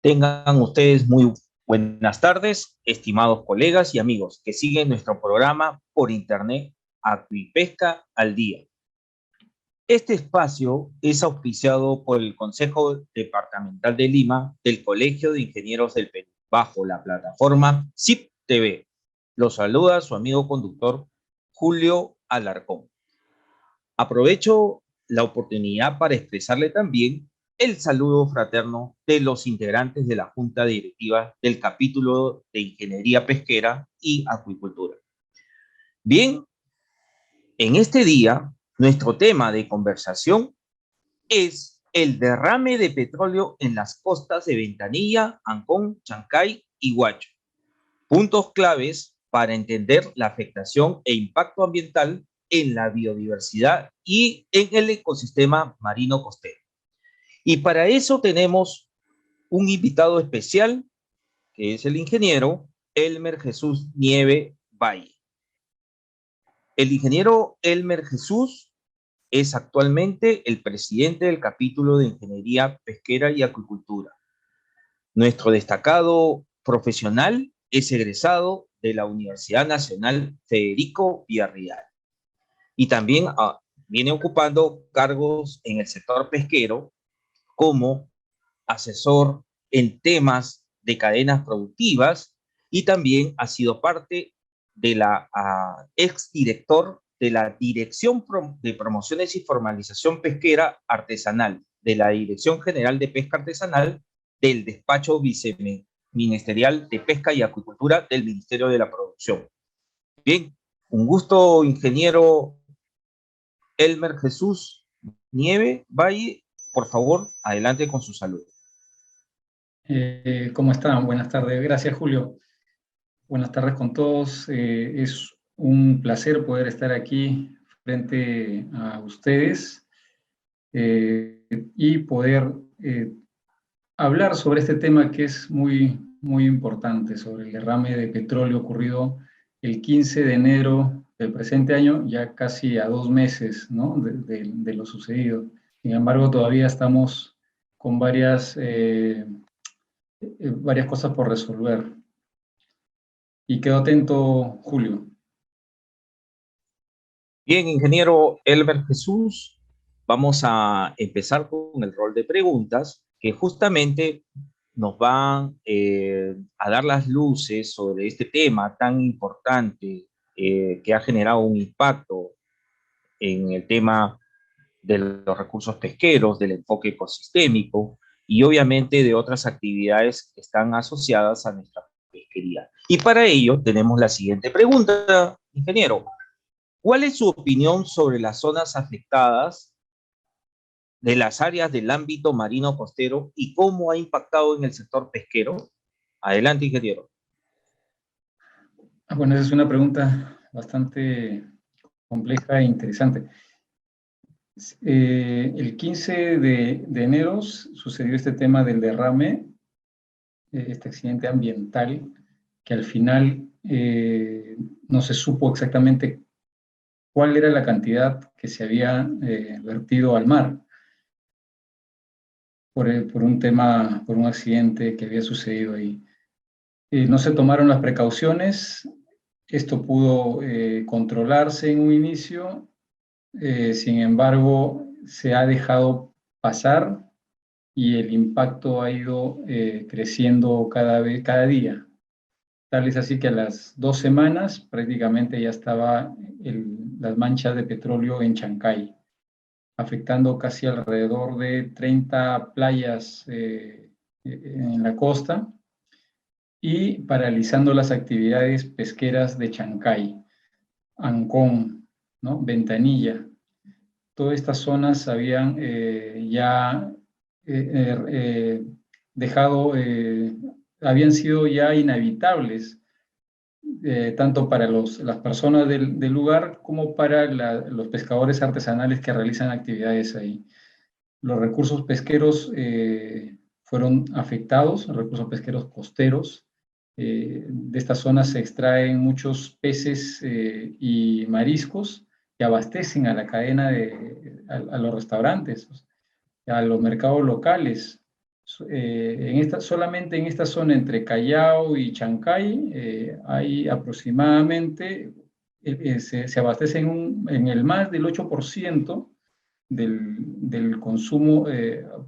Tengan ustedes muy buenas tardes, estimados colegas y amigos que siguen nuestro programa por internet Acuipesca al Día. Este espacio es auspiciado por el Consejo Departamental de Lima del Colegio de Ingenieros del Perú, bajo la plataforma CIP TV. Los saluda su amigo conductor Julio Alarcón. Aprovecho la oportunidad para expresarle también el saludo fraterno de los integrantes de la Junta Directiva del capítulo de Ingeniería Pesquera y Acuicultura. Bien, en este día, nuestro tema de conversación es el derrame de petróleo en las costas de Ventanilla, Ancón, Chancay y Huacho. Puntos claves para entender la afectación e impacto ambiental en la biodiversidad y en el ecosistema marino costero. Y para eso tenemos un invitado especial, que es el ingeniero Elmer Jesús Nieve Valle. El ingeniero Elmer Jesús es actualmente el presidente del capítulo de Ingeniería Pesquera y Acuicultura. Nuestro destacado profesional es egresado de la Universidad Nacional Federico Villarreal y también viene ocupando cargos en el sector pesquero como asesor en temas de cadenas productivas y también ha sido parte de la exdirector de la Dirección de Promociones y Formalización Pesquera Artesanal, de la Dirección General de Pesca Artesanal del Despacho Viceministerial de Pesca y Acuicultura del Ministerio de la Producción. Bien, un gusto, ingeniero Elmer Jesús Nieve Valle. Por favor, adelante con su saludo. ¿Cómo están? Buenas tardes. Gracias, Julio. Buenas tardes con todos. Es un placer poder estar aquí frente a ustedes y poder hablar sobre este tema que es muy, muy importante, sobre el derrame de petróleo ocurrido el 15 de enero del presente año, ya casi a 2 meses, ¿no?, de lo sucedido. Sin embargo, todavía estamos con varias cosas por resolver. Y quedo atento, Julio. Bien, ingeniero Elmer Jesús, vamos a empezar con el rol de preguntas que justamente nos van a dar las luces sobre este tema tan importante que ha generado un impacto en el tema de los recursos pesqueros, del enfoque ecosistémico y obviamente de otras actividades que están asociadas a nuestra pesquería. Y para ello tenemos la siguiente pregunta, ingeniero. ¿Cuál es su opinión sobre las zonas afectadas de las áreas del ámbito marino costero y cómo ha impactado en el sector pesquero? Adelante, ingeniero. Bueno, esa es una pregunta bastante compleja e interesante. El 15 de enero sucedió este tema del derrame, este accidente ambiental, que al final no se supo exactamente cuál era la cantidad que se había vertido al mar por un accidente que había sucedido ahí. No se tomaron las precauciones, esto pudo controlarse en un inicio, sin embargo, se ha dejado pasar y el impacto ha ido creciendo cada día. Tal es así que a las 2 semanas prácticamente ya estaba las manchas de petróleo en Chancay, afectando casi alrededor de 30 playas en la costa y paralizando las actividades pesqueras de Chancay, Ancón, ¿no?, Ventanilla. Todas estas zonas habían ya habían sido ya inhabitables, tanto para las personas del lugar como para los pescadores artesanales que realizan actividades ahí. Los recursos pesqueros fueron afectados, recursos pesqueros costeros. De esta zona se extraen muchos peces y mariscos que abastecen a la cadena, a los restaurantes, a los mercados locales. solamente en esta zona entre Callao y Chancay hay aproximadamente, se abastece en el más del 8% del consumo,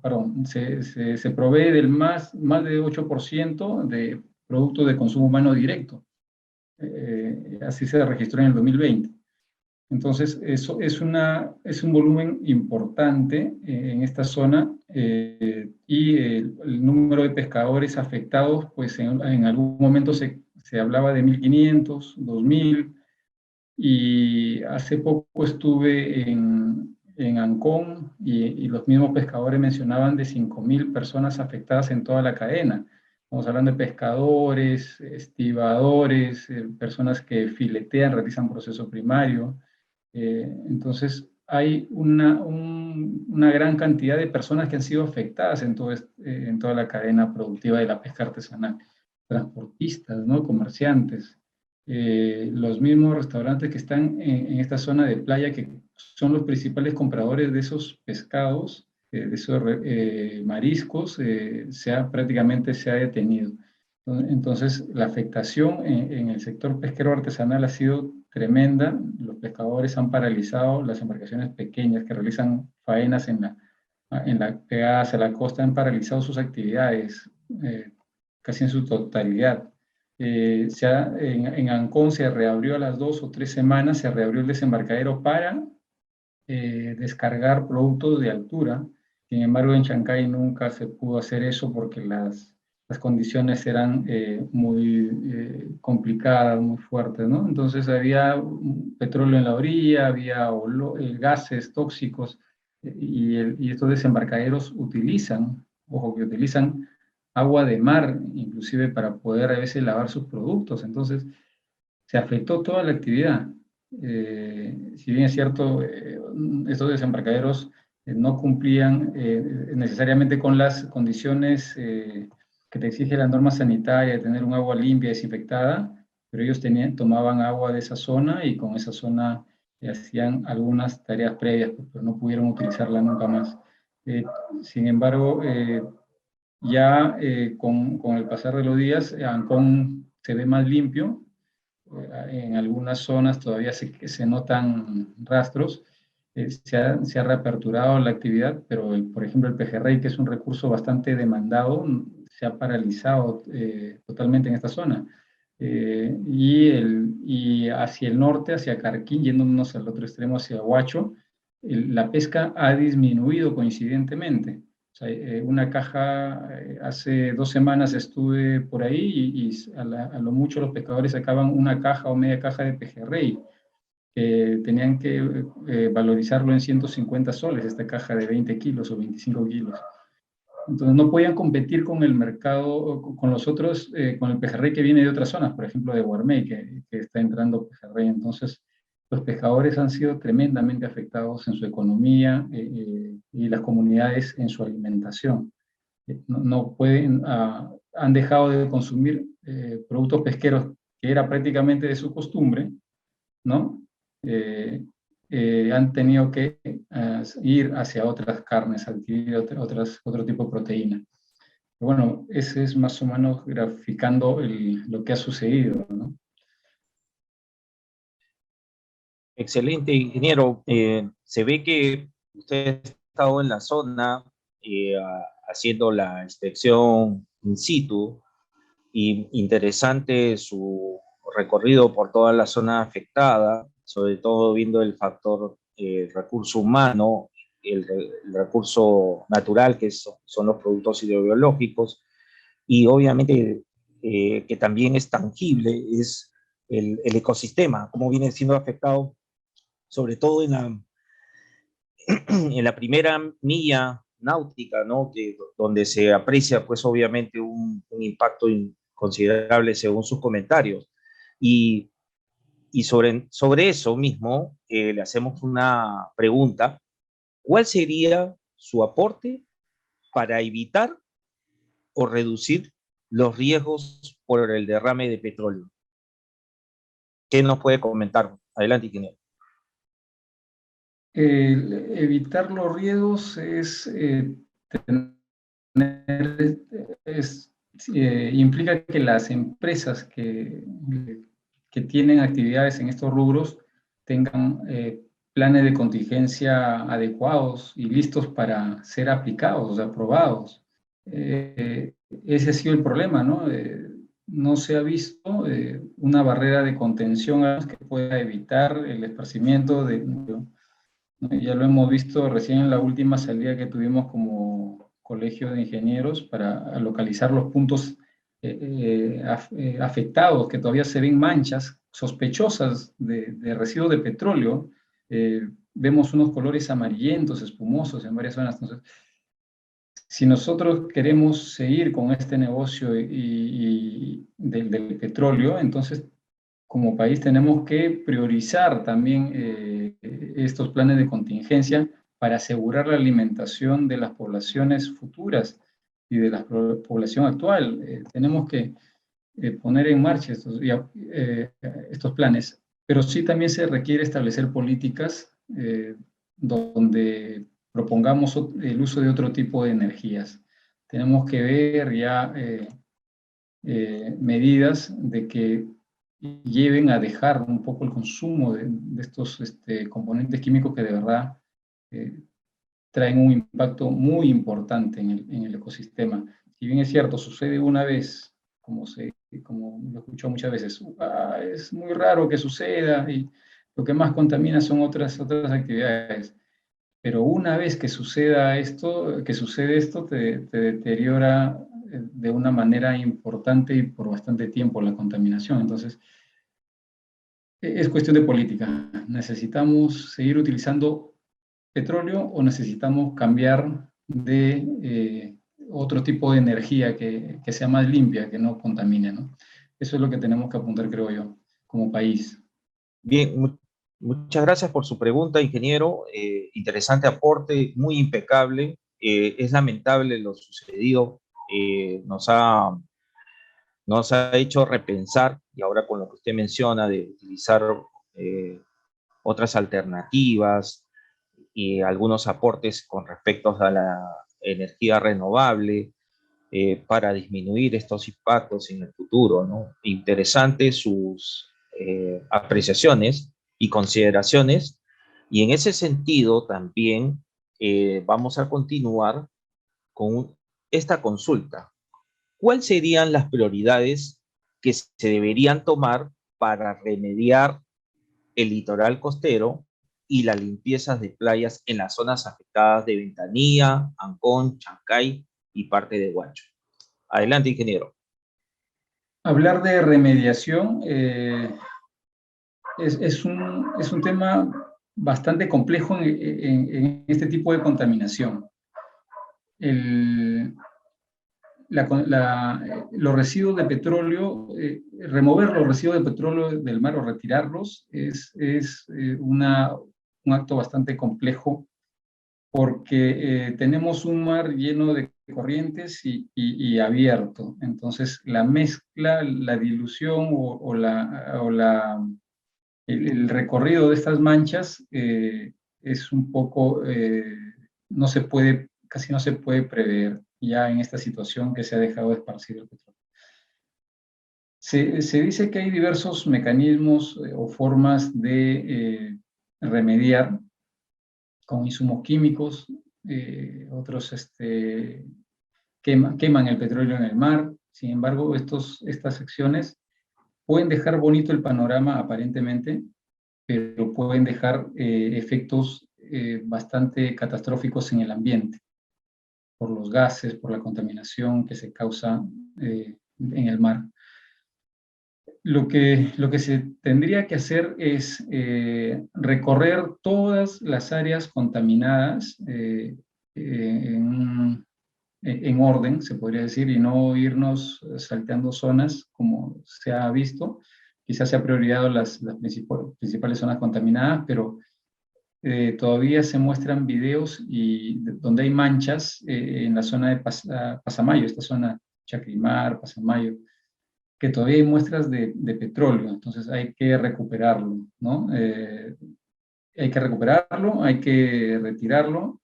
perdón, se provee del más del 8% de productos de consumo humano directo. Así se registró en el 2020. Entonces, eso es un volumen importante en esta zona y el número de pescadores afectados, pues en algún momento se hablaba de 1.500, 2.000, y hace poco estuve en Ancón y los mismos pescadores mencionaban de 5.000 personas afectadas en toda la cadena. Estamos hablando de pescadores, estibadores, personas que filetean, realizan proceso primario. Entonces, hay una gran cantidad de personas que han sido afectadas en toda la cadena productiva de la pesca artesanal. Transportistas, ¿no? Comerciantes, los mismos restaurantes que están en esta zona de playa, que son los principales compradores de esos pescados, de esos mariscos, prácticamente se ha detenido. Entonces, la afectación en el sector pesquero artesanal ha sido tremenda. Los pescadores han paralizado, las embarcaciones pequeñas que realizan faenas pegadas a la costa han paralizado sus actividades casi en su totalidad. En Ancón se reabrió a las 2 o 3 semanas, se reabrió el desembarcadero para descargar productos de altura. Sin embargo, en Chancay nunca se pudo hacer eso porque las condiciones eran muy complicadas, muy fuertes, ¿no? Entonces había petróleo en la orilla, había gases tóxicos, y estos desembarcaderos utilizan agua de mar, inclusive para poder a veces lavar sus productos. Entonces, se afectó toda la actividad. Si bien es cierto, estos desembarcaderos no cumplían necesariamente con las condiciones que te exige la norma sanitaria de tener un agua limpia, desinfectada, pero ellos tomaban agua de esa zona y con esa zona hacían algunas tareas previas, pero no pudieron utilizarla nunca más. Sin embargo, ya con el pasar de los días, Ancón se ve más limpio. En algunas zonas todavía se notan rastros. Se ha reaperturado la actividad, pero por ejemplo el pejerrey, que es un recurso bastante demandado, se ha paralizado totalmente en esta zona. Y hacia el norte, hacia Carquín, yéndonos al otro extremo, hacia Huacho, la pesca ha disminuido coincidentemente. O sea, una caja, hace 2 semanas estuve por ahí y a lo mucho los pescadores sacaban una caja o media caja de pejerrey. Tenían que valorizarlo en 150 soles, esta caja de 20 kilos o 25 kilos. Entonces no podían competir con el mercado, con los otros, con el pejerrey que viene de otras zonas, por ejemplo de Guarmey, que está entrando pejerrey. Entonces los pescadores han sido tremendamente afectados en su economía y las comunidades en su alimentación. No pueden, han dejado de consumir productos pesqueros que era prácticamente de su costumbre, ¿no? Han tenido que ir hacia otras carnes, adquirir otro tipo de proteína. Bueno, ese es más o menos graficando lo que ha sucedido, ¿no? Excelente, ingeniero. Se ve que usted ha estado en la zona haciendo la inspección in situ, y interesante su recorrido por toda la zona afectada, sobre todo viendo el factor recurso humano, el recurso natural, que son los productos hidrobiológicos, y obviamente que también es tangible, es el ecosistema, cómo viene siendo afectado, sobre todo en la primera milla náutica, ¿no? Donde se aprecia, pues obviamente, un impacto considerable según sus comentarios. Y sobre eso mismo le hacemos una pregunta. ¿Cuál sería su aporte para evitar o reducir los riesgos por el derrame de petróleo? ¿Qué nos puede comentar? Adelante, ingeniero. Evitar los riesgos es tener implica que las empresas que tienen actividades en estos rubros tengan planes de contingencia adecuados y listos para ser aplicados, aprobados. Ese ha sido el problema, ¿no? No se ha visto una barrera de contención que pueda evitar el esparcimiento de... ¿no? Ya lo hemos visto recién en la última salida que tuvimos como colegio de ingenieros para localizar los puntos afectados, que todavía se ven manchas sospechosas de residuos de petróleo. Vemos unos colores amarillentos, espumosos en varias zonas. Entonces, si nosotros queremos seguir con este negocio del petróleo, entonces como país tenemos que priorizar también estos planes de contingencia para asegurar la alimentación de las poblaciones futuras y de la población actual. Tenemos que poner en marcha estos planes, pero sí también se requiere establecer políticas donde propongamos el uso de otro tipo de energías. Tenemos que ver ya medidas de que lleven a dejar un poco el consumo de estos componentes químicos que de verdad traen un impacto muy importante en el ecosistema. Si bien es cierto, sucede una vez, como lo escucho muchas veces, es muy raro que suceda y lo que más contamina son otras actividades. Pero una vez que sucede esto, te deteriora de una manera importante y por bastante tiempo la contaminación. Entonces, es cuestión de política. ¿Necesitamos seguir utilizando petróleo o necesitamos cambiar de otro tipo de energía que sea más limpia, que no contamine, ¿no? Eso es lo que tenemos que apuntar, creo yo, como país. Bien, muchas gracias por su pregunta, ingeniero. Interesante aporte, muy impecable. Es lamentable lo sucedido. Nos ha hecho repensar, y ahora con lo que usted menciona de utilizar otras alternativas y algunos aportes con respecto a la energía renovable para disminuir estos impactos en el futuro, ¿no? Interesantes sus apreciaciones y consideraciones, y en ese sentido también vamos a continuar con esta consulta. ¿Cuáles serían las prioridades que se deberían tomar para remediar el litoral costero y las limpiezas de playas en las zonas afectadas de Ventanilla, Ancón, Chancay y parte de Huacho? Adelante, ingeniero. Hablar de remediación es un tema bastante complejo en este tipo de contaminación. Los residuos de petróleo, remover los residuos de petróleo del mar o retirarlos es un acto bastante complejo porque tenemos un mar lleno de corrientes y abierto. Entonces, la mezcla, la dilución el recorrido de estas manchas es un poco, casi no se puede prever ya en esta situación que se ha dejado de esparcir el petróleo. Se dice que hay diversos mecanismos o formas de remediar con insumos químicos, otros queman el petróleo en el mar. Sin embargo, estas acciones pueden dejar bonito el panorama aparentemente, pero pueden dejar efectos bastante catastróficos en el ambiente, por los gases, por la contaminación que se causa en el mar. Lo que se tendría que hacer es recorrer todas las áreas contaminadas en orden, se podría decir, y no irnos salteando zonas como se ha visto. Quizás se ha priorizado las principales zonas contaminadas, pero todavía se muestran videos donde hay manchas en la zona de Pasamayo, esta zona Chacrimar, Pasamayo, que todavía hay muestras de petróleo, entonces hay que recuperarlo, ¿no? Hay que recuperarlo, hay que retirarlo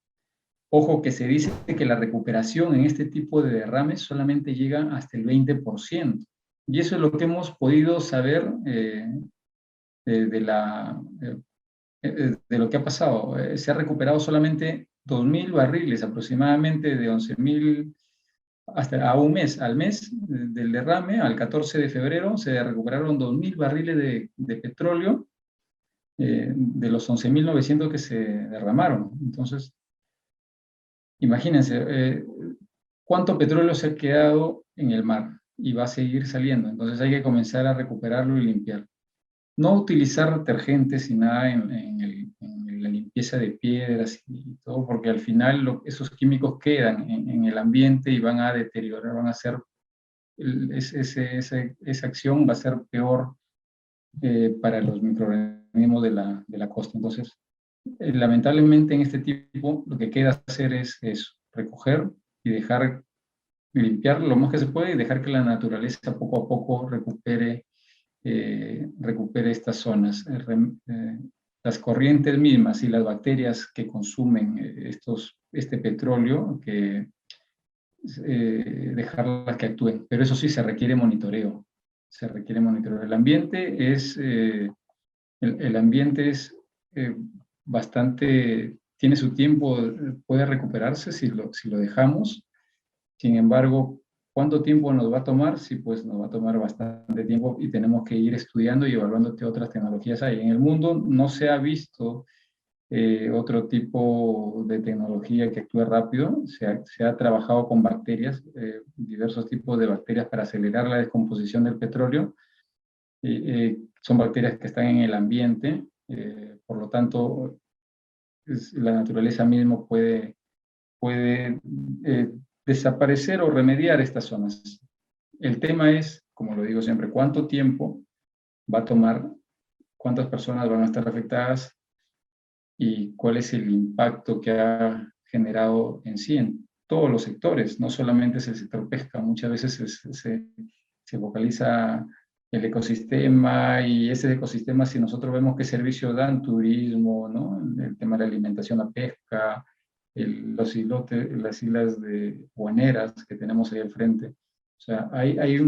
Ojo que se dice que la recuperación en este tipo de derrames solamente llega hasta el 20%. Y eso es lo que hemos podido saber de lo que ha pasado. Se ha recuperado solamente 2.000 barriles aproximadamente, de 11.000 hasta a un mes. Al mes del derrame, al 14 de febrero, se recuperaron 2.000 barriles de petróleo de los 11.900 que se derramaron. Entonces, imagínense, cuánto petróleo se ha quedado en el mar y va a seguir saliendo. Entonces hay que comenzar a recuperarlo y limpiar. No utilizar detergentes y nada en la limpieza de piedras y todo, porque al final esos químicos quedan en el ambiente y van a deteriorar, van a hacer, esa acción va a ser peor para los microorganismos de la costa. Entonces, lamentablemente en este tipo lo que queda hacer es eso, recoger y dejar limpiar lo más que se puede y dejar que la naturaleza poco a poco recupere estas zonas. Las corrientes mismas y las bacterias que consumen este petróleo, dejarlas que actúen. Pero eso sí, se requiere monitoreo. Se requiere monitoreo. El ambiente es bastante, tiene su tiempo, puede recuperarse si lo dejamos. Sin embargo, ¿cuánto tiempo nos va a tomar? Sí, pues nos va a tomar bastante tiempo y tenemos que ir estudiando y evaluando qué otras tecnologías hay. En el mundo no se ha visto otro tipo de tecnología que actúe rápido. Se ha trabajado con bacterias, diversos tipos de bacterias para acelerar la descomposición del petróleo. Son bacterias que están en el ambiente, por lo tanto, la naturaleza mismo puede desaparecer o remediar estas zonas. El tema es, como lo digo siempre, cuánto tiempo va a tomar, cuántas personas van a estar afectadas y cuál es el impacto que ha generado en sí en todos los sectores, no solamente es el sector pesca, muchas veces se focaliza el ecosistema, y ese ecosistema, si nosotros vemos qué servicios dan, turismo, ¿no? El tema de la alimentación, la pesca, los islotes, las islas de guaneras que tenemos ahí al frente. O sea, hay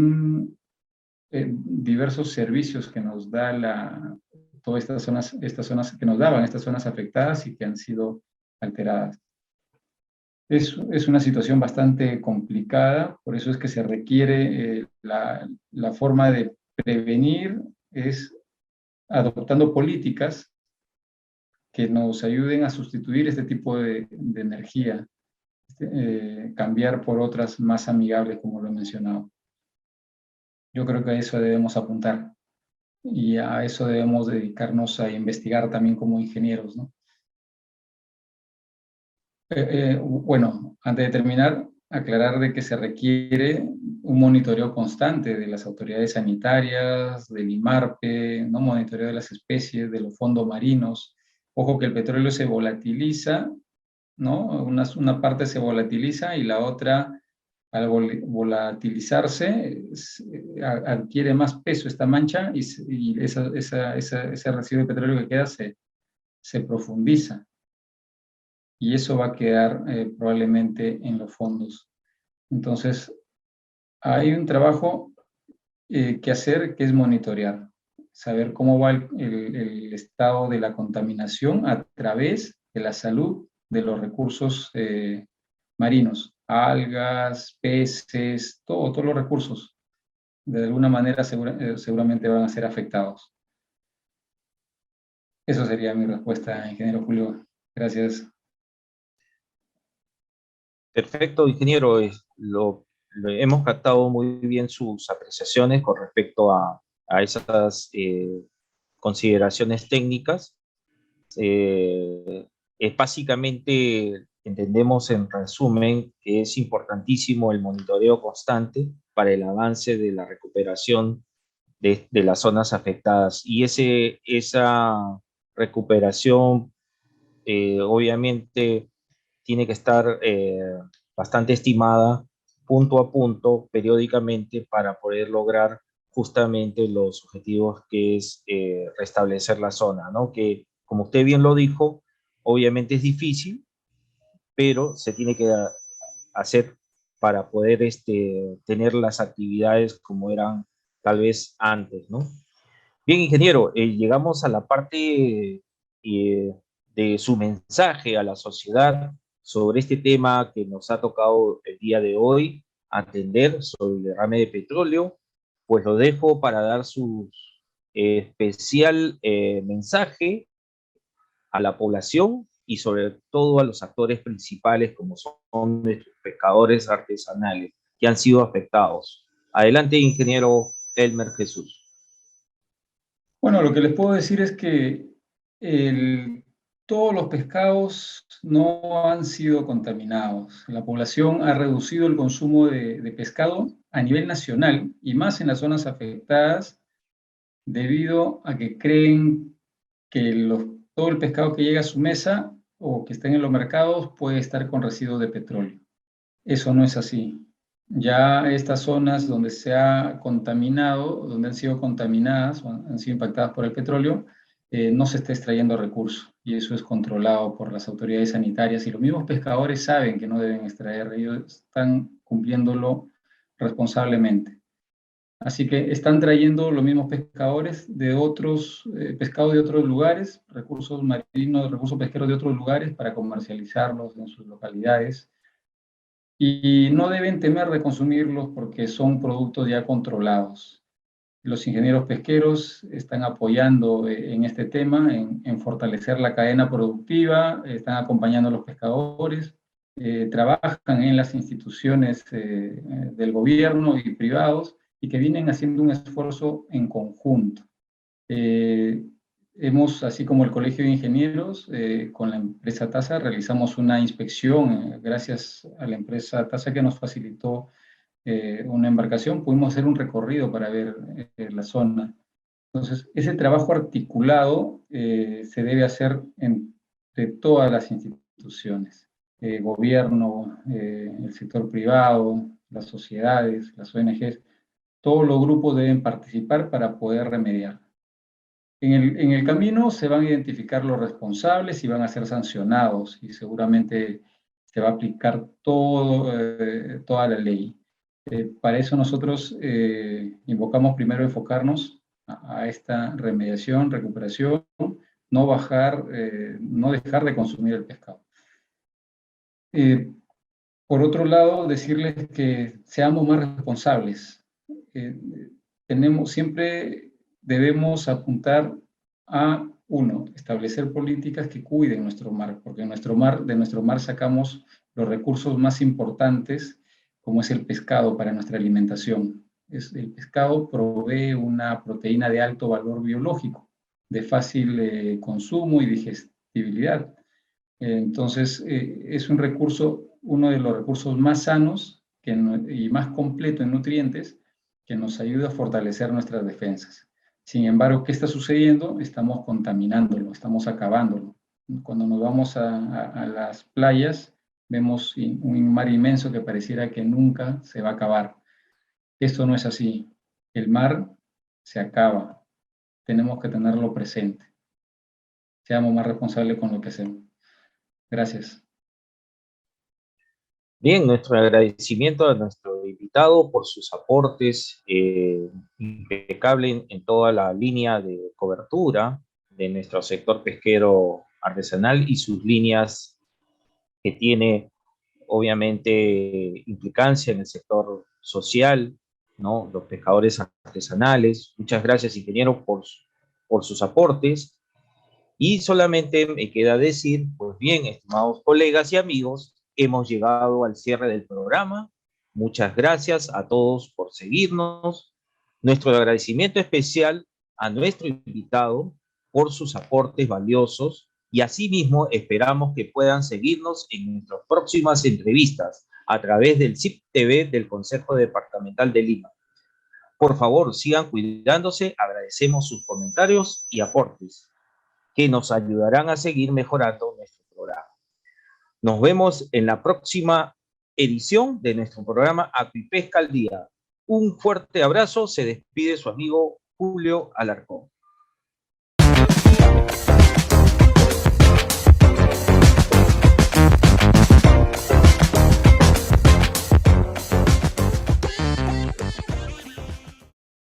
diversos servicios que nos da todas estas zonas que nos daban, estas zonas afectadas y que han sido alteradas. Es una situación bastante complicada, por eso es que se requiere la forma de prevenir es adoptando políticas que nos ayuden a sustituir este tipo de energía, cambiar por otras más amigables, como lo he mencionado. Yo creo que a eso debemos apuntar y a eso debemos dedicarnos a investigar también como ingenieros, ¿no? Bueno, antes de terminar, aclarar de que se requiere un monitoreo constante de las autoridades sanitarias, del IMARPE, ¿no? Monitoreo de las especies, de los fondos marinos. Ojo que el petróleo se volatiliza, ¿no? Una parte se volatiliza y la otra, al volatilizarse, adquiere más peso esta mancha y ese residuo de petróleo que queda se profundiza. Y eso va a quedar probablemente en los fondos. Entonces, hay un trabajo que hacer, que es monitorear, saber cómo va el estado de la contaminación a través de la salud de los recursos marinos, algas, peces, todos los recursos. De alguna manera seguramente van a ser afectados. Eso sería mi respuesta, ingeniero Julio. Gracias. Perfecto, ingeniero. Hemos captado muy bien sus apreciaciones con respecto a esas consideraciones técnicas. Es básicamente, entendemos en resumen, que es importantísimo el monitoreo constante para el avance de la recuperación de las zonas afectadas. Y esa recuperación, obviamente, tiene que estar bastante estimada punto a punto, periódicamente, para poder lograr justamente los objetivos que es restablecer la zona, ¿no? Que, como usted bien lo dijo, obviamente es difícil, pero se tiene que hacer para poder tener las actividades como eran tal vez antes, ¿no? Bien, ingeniero, llegamos a la parte de su mensaje a la sociedad sobre este tema que nos ha tocado el día de hoy atender sobre el derrame de petróleo. Pues lo dejo para dar su especial mensaje a la población y sobre todo a los actores principales como son nuestros pescadores artesanales que han sido afectados. Adelante, ingeniero Elmer Jesús. Bueno, lo que les puedo decir es que todos los pescados no han sido contaminados. La población ha reducido el consumo de pescado a nivel nacional y más en las zonas afectadas debido a que creen que todo el pescado que llega a su mesa o que está en los mercados puede estar con residuos de petróleo. Eso no es así. Ya estas zonas donde se ha contaminado, donde han sido contaminadas o han sido impactadas por el petróleo, no se está extrayendo recursos y eso es controlado por las autoridades sanitarias y los mismos pescadores saben que no deben extraer, ellos están cumpliéndolo responsablemente. Así que están trayendo los mismos pescadores de otros pescados de otros lugares, recursos marinos, recursos pesqueros de otros lugares para comercializarlos en sus localidades. Y no deben temer de consumirlos porque son productos ya controlados. Los ingenieros pesqueros están apoyando en este tema, en fortalecer la cadena productiva, están acompañando a los pescadores, trabajan en las instituciones del gobierno y privados y que vienen haciendo un esfuerzo en conjunto. Así como el Colegio de Ingenieros, con la empresa TASA, realizamos una inspección, gracias a la empresa TASA que nos facilitó una embarcación, pudimos hacer un recorrido para ver la zona. Entonces, ese trabajo articulado se debe hacer entre todas las instituciones, gobierno, el sector privado, las sociedades, las ONGs, todos los grupos deben participar para poder remediar. En el camino se van a identificar los responsables y van a ser sancionados y seguramente se va a aplicar toda la ley. Para eso nosotros invocamos primero enfocarnos a esta remediación, recuperación, no dejar de consumir el pescado. Por otro lado, decirles que seamos más responsables. Siempre debemos apuntar a, uno, establecer políticas que cuiden nuestro mar, porque de nuestro mar sacamos los recursos más importantes, como es el pescado para nuestra alimentación. El pescado provee una proteína de alto valor biológico, de fácil consumo y digestibilidad. Entonces, es un recurso, uno de los recursos más sanos y más completo en nutrientes, que nos ayuda a fortalecer nuestras defensas. Sin embargo, ¿qué está sucediendo? Estamos contaminándolo, estamos acabándolo. Cuando nos vamos a las playas, vemos un mar inmenso que pareciera que nunca se va a acabar. Esto no es así. El mar se acaba. Tenemos que tenerlo presente. Seamos más responsables con lo que hacemos. Gracias. Bien, nuestro agradecimiento a nuestro invitado por sus aportes impecable en toda la línea de cobertura de nuestro sector pesquero artesanal y sus líneas que tiene obviamente implicancia en el sector social, ¿no? Los pescadores artesanales. Muchas gracias, ingeniero, por sus aportes. Y solamente me queda decir, pues bien, estimados colegas y amigos, hemos llegado al cierre del programa. Muchas gracias a todos por seguirnos. Nuestro agradecimiento especial a nuestro invitado por sus aportes valiosos y asimismo esperamos que puedan seguirnos en nuestras próximas entrevistas a través del CIP TV del Consejo Departamental de Lima. Por favor, sigan cuidándose. Agradecemos sus comentarios y aportes que nos ayudarán a seguir mejorando nuestro programa. Nos vemos en la próxima edición de nuestro programa Acuipesca al Día. Un fuerte abrazo, se despide su amigo Julio Alarcón.